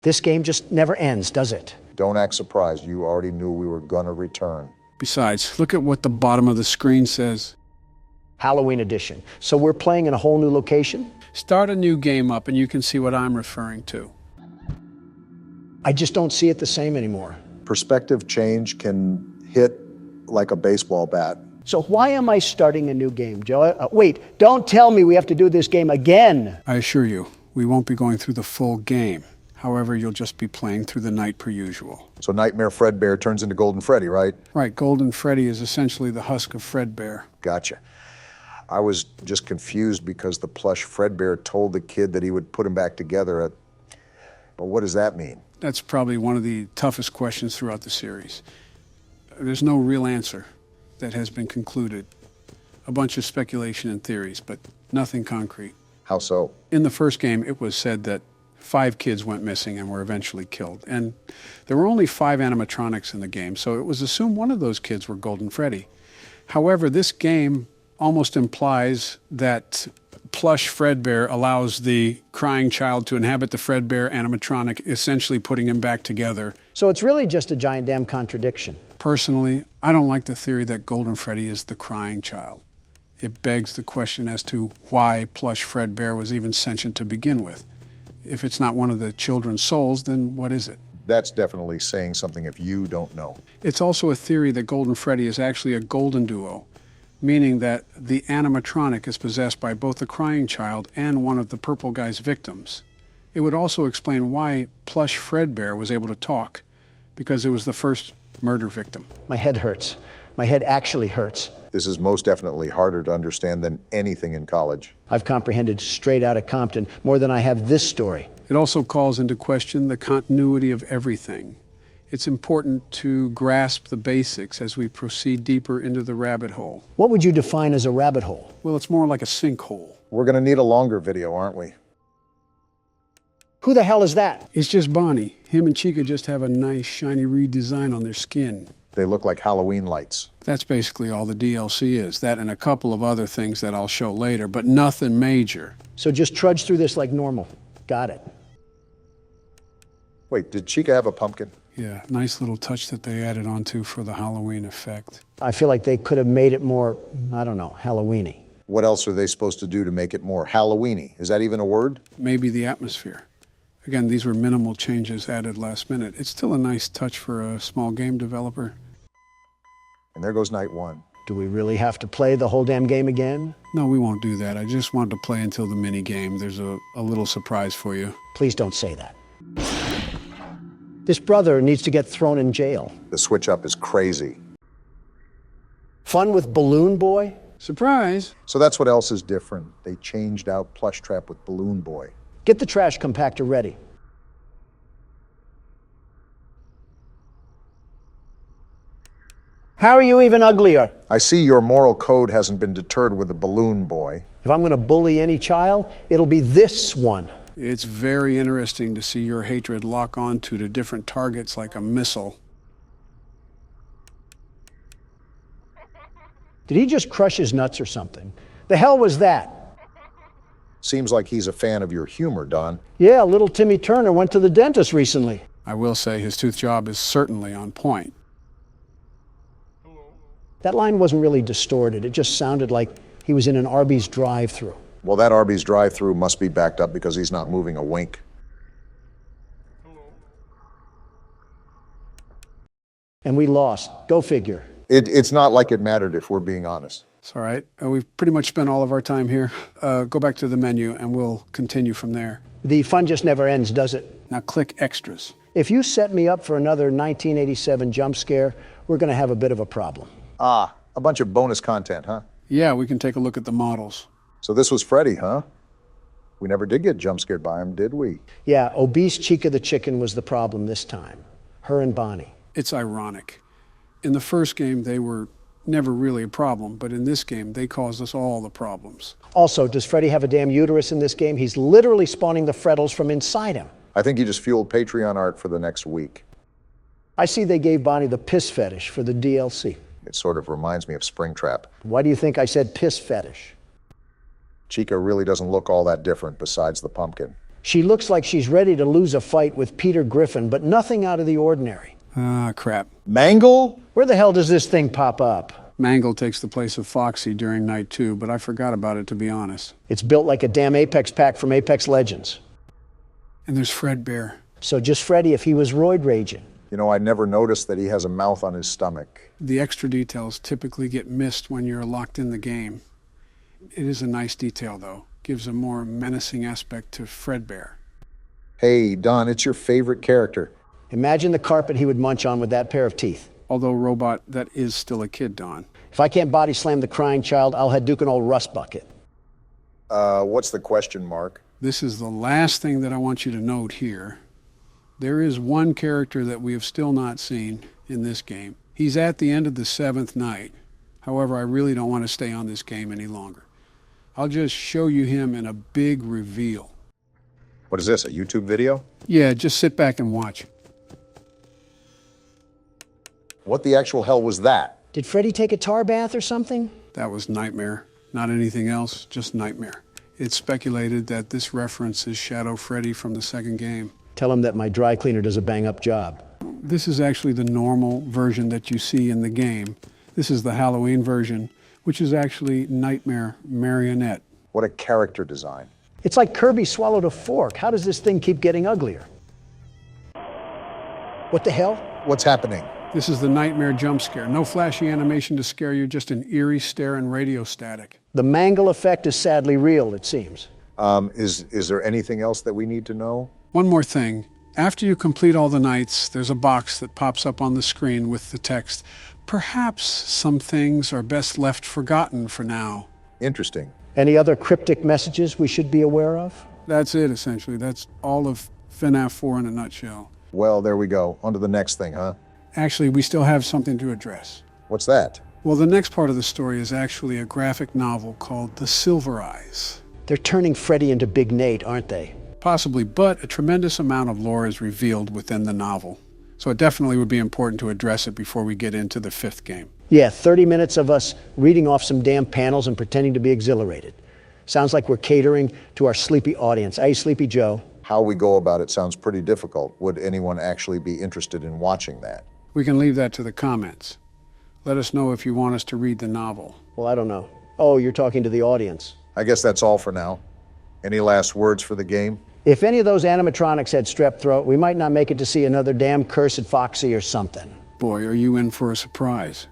This game just never ends, does it? Don't act surprised. You already knew we were gonna return. Besides, look at what the bottom of the screen says. Halloween edition. So we're playing in a whole new location? Start a new game up and you can see what I'm referring to. I just don't see it the same anymore. Perspective change can hit like a baseball bat. So why am I starting a new game, Joe? Wait, don't tell me we have to do this game again. I assure you, we won't be going through the full game. However, you'll just be playing through the night per usual. So Nightmare Fredbear turns into Golden Freddy, right? Right, Golden Freddy is essentially the husk of Fredbear. Gotcha. I was just confused because the plush Fredbear told the kid that he would put him back together. But what does that mean? That's probably one of the toughest questions throughout the series. There's no real answer that has been concluded. A bunch of speculation and theories, but nothing concrete. How so? In the first game, it was said that 5 kids went missing and were eventually killed. And there were only 5 animatronics in the game, so it was assumed one of those kids were Golden Freddy. However, this game almost implies that plush Fredbear allows the crying child to inhabit the Fredbear animatronic, essentially putting him back together. So it's really just a giant damn contradiction. Personally, I don't like the theory that Golden Freddy is the crying child. It begs the question as to why plush Fredbear was even sentient to begin with. If it's not one of the children's souls, then what is it? That's definitely saying something if you don't know. It's also a theory that Golden Freddy is actually a golden duo, meaning that the animatronic is possessed by both the crying child and one of the purple guy's victims. It would also explain why plush Fredbear was able to talk, because it was the first murder victim. My head hurts. My head actually hurts. This is most definitely harder to understand than anything in college. I've comprehended straight out of Compton more than I have this story. It also calls into question the continuity of everything. It's important to grasp the basics as we proceed deeper into the rabbit hole. What would you define as a rabbit hole? Well, it's more like a sinkhole. We're gonna need a longer video, aren't we? Who the hell is that? It's just Bonnie. Him and Chica just have a nice shiny redesign on their skin. They look like Halloween lights. That's basically all the DLC is. That and a couple of other things that I'll show later, but nothing major. So just trudge through this like normal. Got it. Wait, did Chica have a pumpkin? Yeah, nice little touch that they added onto for the Halloween effect. I feel like they could have made it more, I don't know, Halloween-y. What else are they supposed to do to make it more Halloween-y? Is that even a word? Maybe the atmosphere. Again, these were minimal changes added last minute. It's still a nice touch for a small game developer. And there goes night 1. Do we really have to play the whole damn game again? No, we won't do that. I just wanted to play until the mini game. There's a little surprise for you. Please don't say that. This brother needs to get thrown in jail. The switch up is crazy. Fun with Balloon Boy? Surprise! So that's what else is different. They changed out Plush Trap with Balloon Boy. Get the trash compactor ready. How are you even uglier? I see your moral code hasn't been deterred with the Balloon Boy. If I'm gonna bully any child, it'll be this one. It's very interesting to see your hatred lock onto to different targets like a missile. Did he just crush his nuts or something? The hell was that? Seems like he's a fan of your humor, Don. Yeah, little Timmy Turner went to the dentist recently. I will say his tooth job is certainly on point. That line wasn't really distorted. It just sounded like he was in an Arby's drive-thru. Well, that Arby's drive-thru must be backed up because he's not moving a wink. And we lost. Go figure. It's not like it mattered, if we're being honest. It's all right. We've pretty much spent all of our time here. Go back to the menu and we'll continue from there. The fun just never ends, does it? Now click extras. If you set me up for another 1987 jump scare, we're going to have a bit of a problem. Ah, a bunch of bonus content, huh? Yeah, we can take a look at the models. So this was Freddy, huh? We never did get jump scared by him, did we? Yeah, obese Chica the chicken was the problem this time. Her and Bonnie. It's ironic. In the first game, they were never really a problem, but in this game, they caused us all the problems. Also, does Freddy have a damn uterus in this game? He's literally spawning the Freddles from inside him. I think he just fueled Patreon art for the next week. I see they gave Bonnie the piss fetish for the DLC. It sort of reminds me of Springtrap. Why do you think I said piss fetish? Chica really doesn't look all that different besides the pumpkin. She looks like she's ready to lose a fight with Peter Griffin, but nothing out of the ordinary. Ah, crap. Mangle? Where the hell does this thing pop up? Mangle takes the place of Foxy during night 2, but I forgot about it, to be honest. It's built like a damn Apex pack from Apex Legends. And there's Fredbear. So just Freddy if he was roid raging. You know, I never noticed that he has a mouth on his stomach. The extra details typically get missed when you're locked in the game. It is a nice detail, though. Gives a more menacing aspect to Fredbear. Hey, Don, it's your favorite character. Imagine the carpet he would munch on with that pair of teeth. Although, Robot, that is still a kid, Don. If I can't body slam the crying child, I'll head Duke an old rust bucket. What's the question, Mark? This is the last thing that I want you to note here. There is one character that we have still not seen in this game. He's at the end of the 7th night. However, I really don't want to stay on this game any longer. I'll just show you him in a big reveal. What is this, a YouTube video? Yeah, just sit back and watch. What the actual hell was that? Did Freddy take a tar bath or something? That was Nightmare. Not anything else, just Nightmare. It's speculated that this reference is Shadow Freddy from the 2nd game. Tell him that my dry cleaner does a bang-up job. This is actually the normal version that you see in the game. This is the Halloween version, which is actually Nightmare Marionette. What a character design. It's like Kirby swallowed a fork. How does this thing keep getting uglier? What the hell? What's happening? This is the Nightmare jump scare. No flashy animation to scare you, just an eerie stare and radio static. The Mangle effect is sadly real, it seems. Is there anything else that we need to know? One more thing. After you complete all the nights, there's a box that pops up on the screen with the text, "Perhaps some things are best left forgotten for now." Interesting. Any other cryptic messages we should be aware of? That's it, essentially. That's all of Fnaf 4 in a nutshell. Well, there we go. On to the next thing, huh? Actually, we still have something to address. What's that? Well, the next part of the story is actually a graphic novel called The Silver Eyes. They're turning Freddy into Big Nate, aren't they? Possibly, but a tremendous amount of lore is revealed within the novel. So it definitely would be important to address it before we get into the 5th game. Yeah, 30 minutes of us reading off some damn panels and pretending to be exhilarated. Sounds like we're catering to our sleepy audience. Hey, Sleepy Joe. How we go about it sounds pretty difficult. Would anyone actually be interested in watching that? We can leave that to the comments. Let us know if you want us to read the novel. Well, I don't know. Oh, you're talking to the audience. I guess that's all for now. Any last words for the game? If any of those animatronics had strep throat, we might not make it to see another damn cursed Foxy or something. Boy, are you in for a surprise.